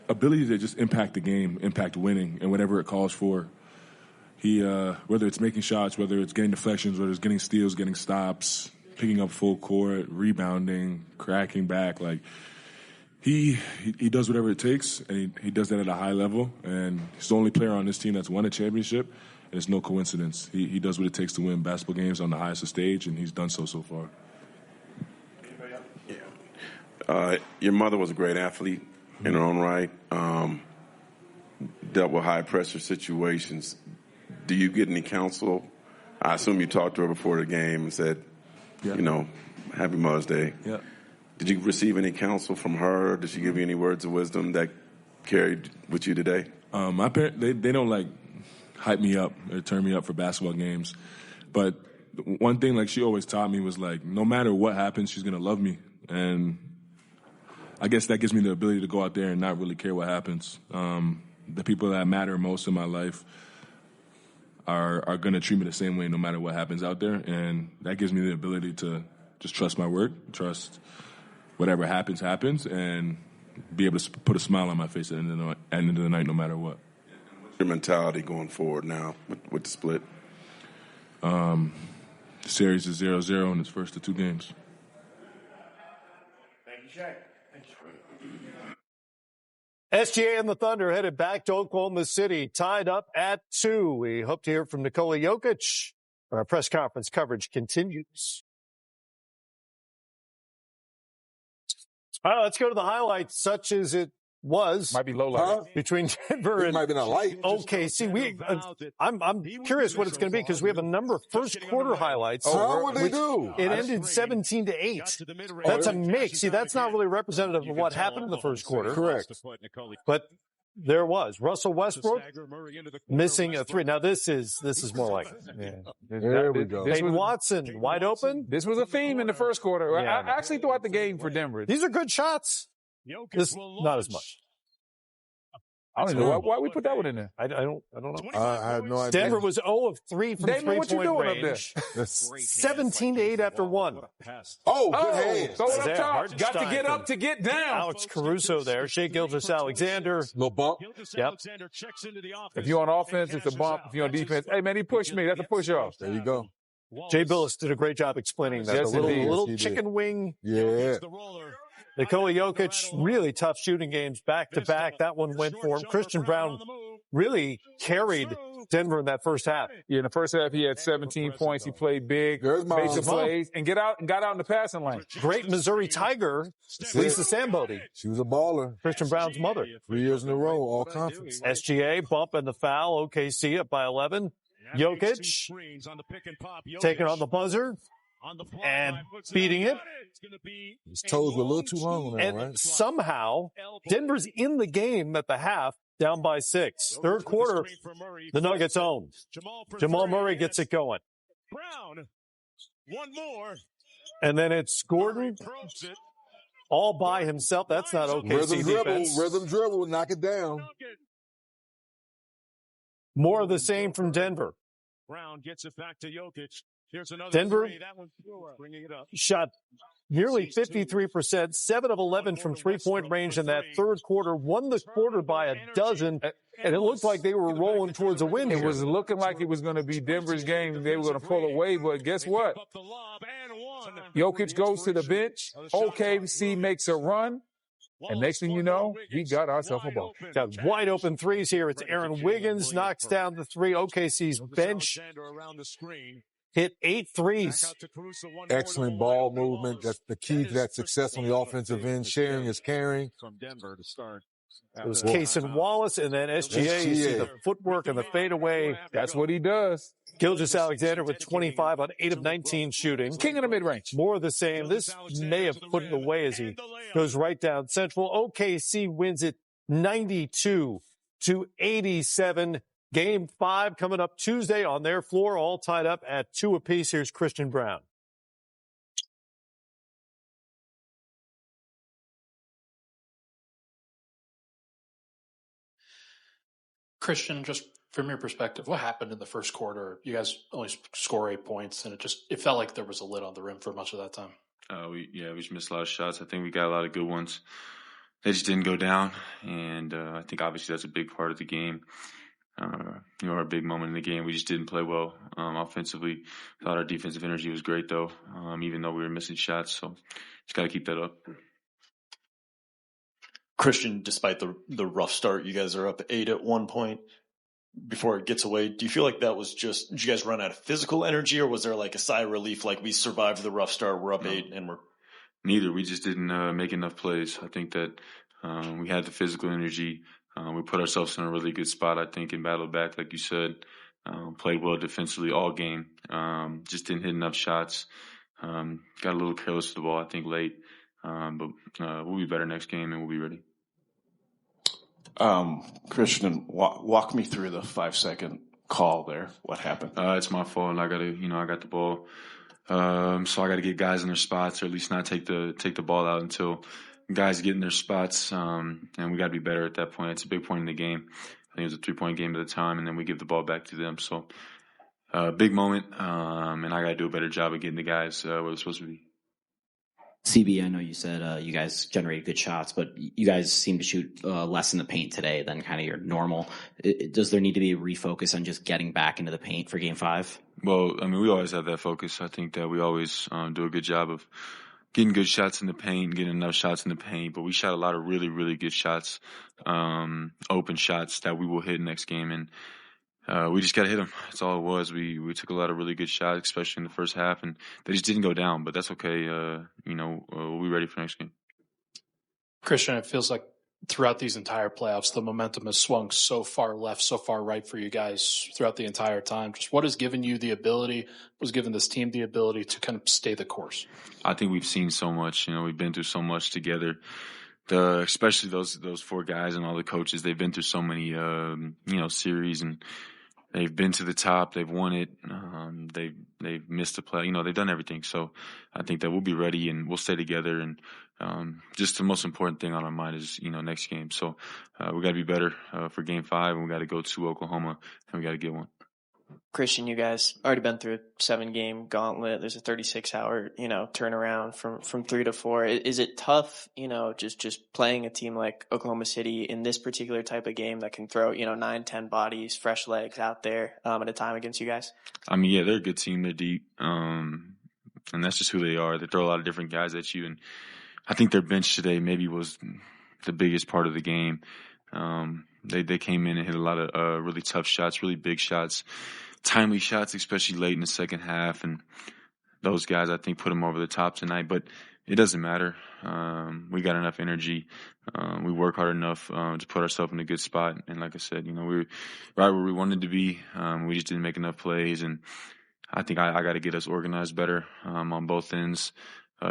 ability to just impact the game, impact winning, and whatever it calls for. He, whether it's making shots, whether it's getting deflections, whether it's getting steals, getting stops, picking up full court, rebounding, cracking back, like he does whatever it takes, and he does that at a high level. And he's the only player on this team that's won a championship, and it's no coincidence. He does what it takes to win basketball games on the highest stage, and he's done so far. Yeah. Your mother was a great athlete in her own right. Dealt with high pressure situations. Do you get any counsel? I assume you talked to her before the game and said, Happy Mother's Day. Yeah. Did you receive any counsel from her? Did she give you any words of wisdom that carried with you today? My parents, they don't like hype me up or turn me up for basketball games. But one thing like she always taught me was like, no matter what happens, she's going to love me. And I guess that gives me the ability to go out there and not really care what happens. The people that matter most in my life are going to treat me the same way no matter what happens out there. And that gives me the ability to just trust my work, trust whatever happens, and be able to put a smile on my face at the end of the night no matter what. What's your mentality going forward now with the split? The series is 0-0 in its first of 2 games. Thank you, Shai. SGA and the Thunder headed back to Oklahoma City, tied up at 2. We hope to hear from Nikola Jokic. Our press conference coverage continues. All right, let's go to the highlights, such as it was. Might be low light. Between Denver and might be a light. OKC. I'm curious what it's going to be because we have a number of first quarter highlights. How would they do? It ended 17-8. That's a mix. See, that's not really representative of what happened in the first quarter. Correct. But there was Russell Westbrook missing a three. Now this is more like there we go. Peyton Watson wide open. This was a theme in the first quarter. Yeah. Actually, throughout the game for Denver. These are good shots. This not as much. I don't know why we put that one in there. I don't know. I have no idea. Denver was 0 of 3 from three-point range. 17-8 after one. Oh, good hands. Throw it up top. Got to get up to get down. Alex Caruso there. Shai Gilgeous-Alexander. Little bump. Yep. If you're on offense, it's a bump. If you're on defense, hey, man, he pushed me. That's a push-off. There you go. Jay Billis did a great job explaining that. Yes, the little chicken wing. Yeah. Nikola Jokic, really tough shooting games back-to-back. That one went for him. Christian Braun really carried Denver in that first half. Yeah, in the first half, he had 17 points. He played big, made some plays, and got out in the passing lane. Great Missouri Tiger, Lisa Sambodi. She was a baller. Christian Braun's mother. 3 years in a row, all conference. SGA, bump and the foul. OKC up by 11. Jokic taking on the buzzer. And beating it. His toes were a little too long on that, and right? somehow, Denver's in the game at the half, down by 6. Third quarter, the Nuggets own. Jamal Murray gets it going. Braun, one more. And then it's Gordon all by himself. That's not OKC defense. Rhythm dribble, knock it down. More of the same from Denver. Braun gets it back to Jokic. Here's another Denver three. That one's bringing it up. Shot nearly 53%, 7 of 11 from three-point range in that third quarter, won the quarter by a dozen, and it looked like they were rolling towards a win. It was looking like it was going to be Denver's game. They were going to pull away, but guess what? Jokic goes to the bench. OKC makes a run. And next thing you know, we got ourselves a ball. Got wide open threes here. It's Aaron Wiggins knocks down the three. OKC's bench hit 8 threes. Excellent ball movement. That's the key to that success on the offensive end. Sharing is caring. From Denver to start. It was Cason Wallace and then SGA. You see the footwork and the fadeaway. That's what he does. Gilgeous-Alexander with 25 on 8 of 19 shooting. King of the mid-range. More of the same. This may have put it away as he goes right down central. OKC wins it 92-87. Game 5 coming up Tuesday on their floor, all tied up at 2 apiece. Here's Christian Braun. Christian, just from your perspective, what happened in the first quarter? You guys only score 8 points, and it felt like there was a lid on the rim for much of that time. We just missed a lot of shots. I think we got a lot of good ones. They just didn't go down, and I think obviously that's a big part of the game. Our big moment in the game, we just didn't play well offensively. Thought our defensive energy was great, though, even though we were missing shots. So just got to keep that up. Christian, despite the rough start, you guys are up 8 at one point before it gets away. Do you feel like that was just, did you guys run out of physical energy, or was there like a sigh of relief, like we survived the rough start, we're up 8 and we're... Neither. We just didn't make enough plays. I think that we had the physical energy. We put ourselves in a really good spot, I think, and battled back, like you said. Played well defensively all game. Just didn't hit enough shots. Got a little careless with the ball, I think, late. But we'll be better next game, and we'll be ready. Christian, walk me through the 5-second call there. What happened? It's my fault. I got the ball. So I got to get guys in their spots, or at least not take the ball out until guys get in their spots. And we got to be better at that point. It's a big point in the game. I think it was a 3-point game at the time, and then we give the ball back to them. So big moment, and I got to do a better job of getting the guys where they're supposed to be. CB, I know you said you guys generated good shots, but you guys seem to shoot less in the paint today than kind of your normal. Does there need to be a refocus on just getting back into the paint for Game 5? Well, I mean, we always have that focus. I think that we always do a good job of getting good shots in the paint, getting enough shots in the paint. But we shot a lot of really, really good shots, open shots that we will hit next game. And we just got to hit them. That's all it was. We took a lot of really good shots, especially in the first half, and they just didn't go down. But that's okay. We'll be ready for next game. Christian, it feels like throughout these entire playoffs, the momentum has swung so far left, so far right for you guys throughout the entire time. Just what has given you the ability, what has given this team the ability to kind of stay the course? I think we've seen so much. We've been through so much together. Especially those four guys and all the coaches, they've been through so many, series, and they've been to the top. They've won it. They've missed a play. They've done everything. So I think that we'll be ready and we'll stay together. And just the most important thing on our mind is, next game. So we got to be better for Game 5, and we got to go to Oklahoma, and we got to get one. Christian, you guys already been through a 7-game gauntlet. There's a 36-hour, turnaround from 3 to 4. Is it tough, just playing a team like Oklahoma City in this particular type of game that can throw, 9, 10 bodies, fresh legs out there at a time against you guys? I mean, yeah, they're a good team. They're deep. And that's just who they are. They throw a lot of different guys at you. And I think their bench today maybe was the biggest part of the game. They came in and hit a lot of really tough shots, really big shots, timely shots, especially late in the second half. And those guys, I think, put them over the top tonight. But it doesn't matter. We got enough energy. We work hard enough to put ourselves in a good spot. And like I said, we were right where we wanted to be. We just didn't make enough plays. And I think I got to get us organized better on both ends.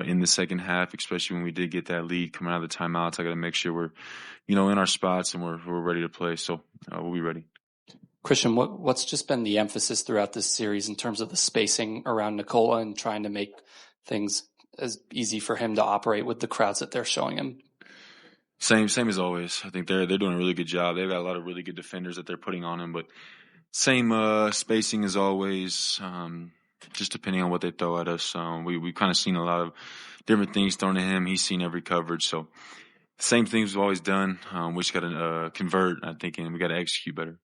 In the second half, especially when we did get that lead coming out of the timeouts, I got to make sure we're, in our spots and we're ready to play. So we'll be ready. Christian, what's just been the emphasis throughout this series in terms of the spacing around Nikola and trying to make things as easy for him to operate with the crowds that they're showing him? Same as always. I think they're doing a really good job. They've got a lot of really good defenders that they're putting on him, but same spacing as always. Just depending on what they throw at us. We've kind of seen a lot of different things thrown at him. He's seen every coverage. So same things we've always done. We just got to convert, I think, and we got to execute better.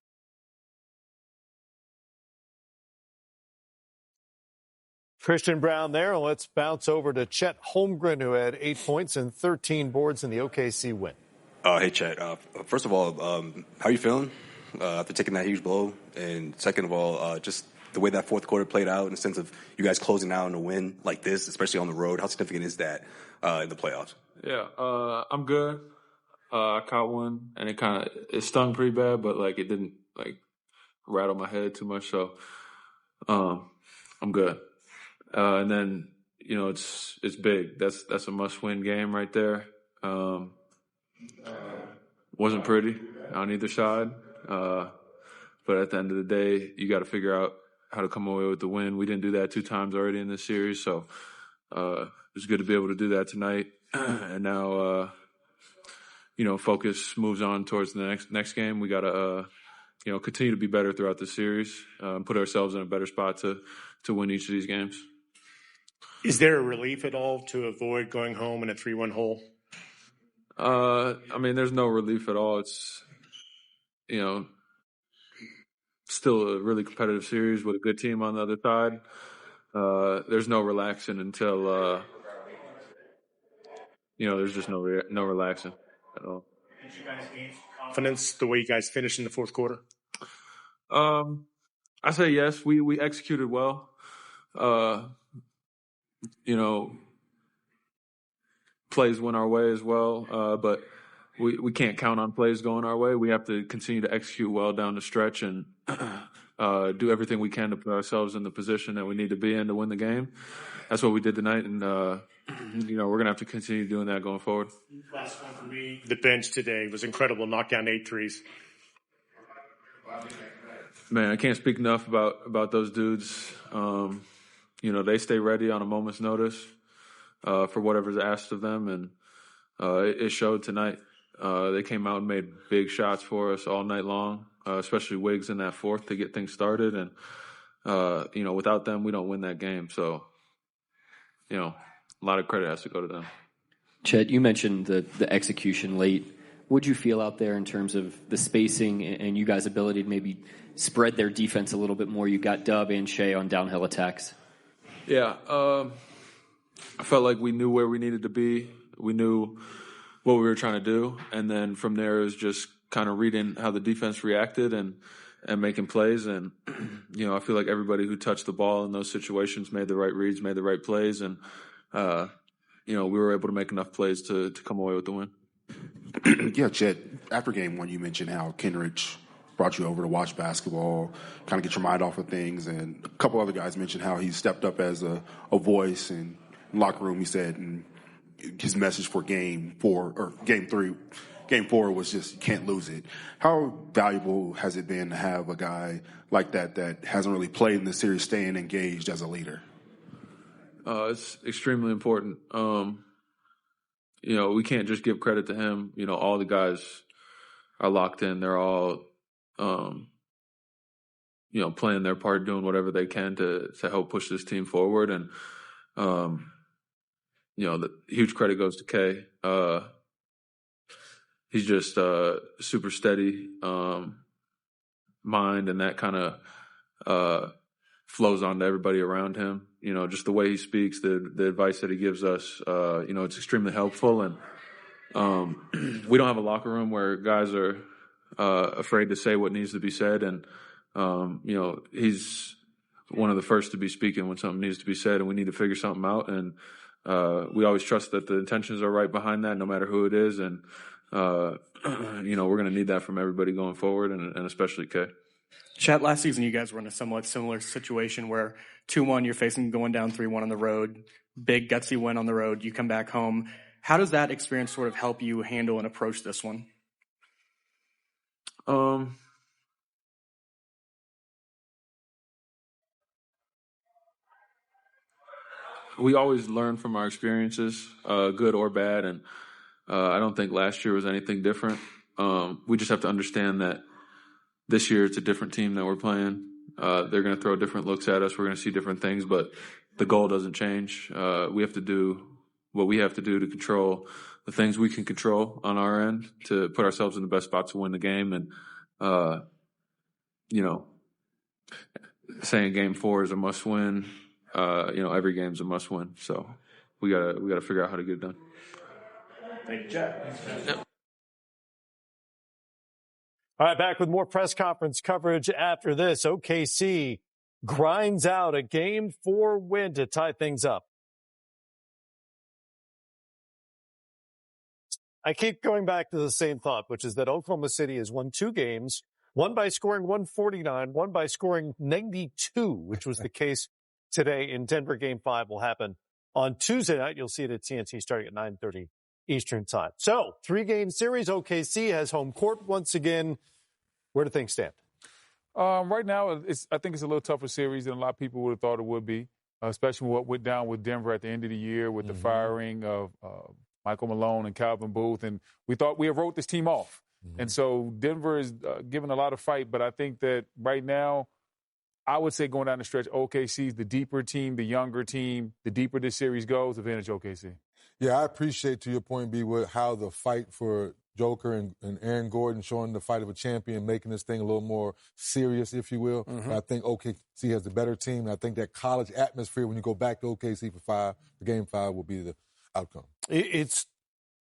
Christian Braun there. Let's bounce over to Chet Holmgren, who had 8 points and 13 boards in the OKC win. Hey, Chet. First of all, how are you feeling after taking that huge blow? And second of all, just the way that fourth quarter played out in the sense of you guys closing out on a win like this, especially on the road, how significant is that in the playoffs? Yeah, I'm good. I caught one, and it stung pretty bad, but it didn't rattle my head too much. So I'm good. And then it's big. That's a must-win game right there. Wasn't pretty on either side, but at the end of the day, you got to figure out how to come away with the win. We didn't do that 2 times already in this series, so it was good to be able to do that tonight. And now, focus moves on towards the next game. We got to, continue to be better throughout the series, put ourselves in a better spot to win each of these games. Is there a relief at all to avoid going home in a 3-1 hole? There's no relief at all. It's, still a really competitive series with a good team on the other side. There's no relaxing until, there's just no relaxing at all. Did you guys gain confidence the way you guys finished in the fourth quarter? I say yes. We executed well. Plays went our way as well, but we can't count on plays going our way. We have to continue to execute well down the stretch and do everything we can to put ourselves in the position that we need to be in to win the game. That's what we did tonight, and we're going to have to continue doing that going forward. Last one for me. The bench today was incredible. Knocked down 8 threes. Man, I can't speak enough about those dudes. They stay ready on a moment's notice for whatever's asked of them, and it showed tonight. They came out and made big shots for us all night long, especially Wiggs in that fourth to get things started. And, without them, we don't win that game. So, a lot of credit has to go to them. Chet, you mentioned the execution late. What'd you feel out there in terms of the spacing and you guys' ability to maybe spread their defense a little bit more? You got Dub and Shai on downhill attacks. Yeah, I felt like we knew where we needed to be. We knew what we were trying to do. And then from there, it was just kind of reading how the defense reacted and making plays. And, I feel like everybody who touched the ball in those situations made the right reads, made the right plays. And, we were able to make enough plays to come away with the win. Yeah, Chet, after game one, you mentioned how Kenrich brought you over to watch basketball, kind of get your mind off of things. And a couple other guys mentioned how he stepped up as a voice. And in the locker room, he said, and his message for game four was just, you can't lose it. How valuable has it been to have a guy like that hasn't really played in the series staying engaged as a leader? It's extremely important. We can't just give credit to him. All the guys are locked in. They're all, playing their part, doing whatever they can to help push this team forward. And, the huge credit goes to Kay. He's just super steady mind, and that kind of flows on to everybody around him. Just the way he speaks, the advice that he gives us, it's extremely helpful. And we don't have a locker room where guys are afraid to say what needs to be said. And, he's one of the first to be speaking when something needs to be said and we need to figure something out. And we always trust that the intentions are right behind that, no matter who it is. And, we're going to need that from everybody going forward, and especially Kay. Chet, last season you guys were in a somewhat similar situation where 2-1, you're facing going down 3-1 on the road, big gutsy win on the road, you come back home. How does that experience sort of help you handle and approach this one? We always learn from our experiences, good or bad, and I don't think last year was anything different. We just have to understand that this year it's a different team that we're playing. They're going to throw different looks at us. We're going to see different things, but the goal doesn't change. We have to do what we have to do to control the things we can control on our end to put ourselves in the best spot to win the game. And, saying game 4 is a must win, every game's a must win. So we gotta figure out how to get it done. Thank you, Jack. All right, back with more press conference coverage after this. OKC grinds out a Game 4 win to tie things up. I keep going back to the same thought, which is that Oklahoma City has won 2 games, one by scoring 149, one by scoring 92, which was the case today in Denver. Game 5 will happen on Tuesday night. You'll see it at TNT starting at 9:30 Eastern time. So 3-game series. OKC has home court once again. Where do things stand? Right now, I think it's a little tougher series than a lot of people would have thought it would be, especially what went down with Denver at the end of the year with the firing of Michael Malone and Calvin Booth. And we thought we had wrote this team off. And so Denver is given a lot of fight. But I think that right now, I would say going down the stretch, OKC is the deeper team, the younger team. The deeper this series goes, advantage OKC. Yeah, I appreciate, to your point, B, with how the fight for Joker and Aaron Gordon showing the fight of a champion, making this thing a little more serious, if you will. And I think OKC has the better team. And I think that college atmosphere, when you go back to OKC for Game 5, will be the outcome. It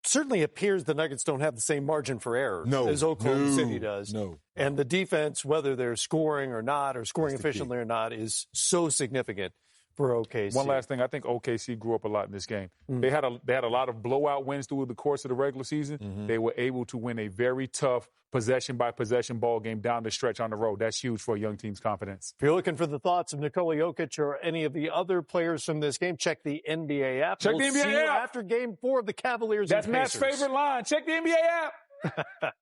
certainly appears the Nuggets don't have the same margin for error as Oklahoma City does. And the defense, whether they're scoring or not, or scoring efficiently or not, is so significant for OKC. One last thing, I think OKC grew up a lot in this game. They had a lot of blowout wins through the course of the regular season. They were able to win a very tough possession-by-possession ball game down the stretch on the road. That's huge for a young team's confidence. If you're looking for the thoughts of Nikola Jokic or any of the other players from this game, check the NBA app. Check the NBA see app. After Game 4 of the Cavaliers That's and Pacers. Matt's favorite line. Check the NBA app.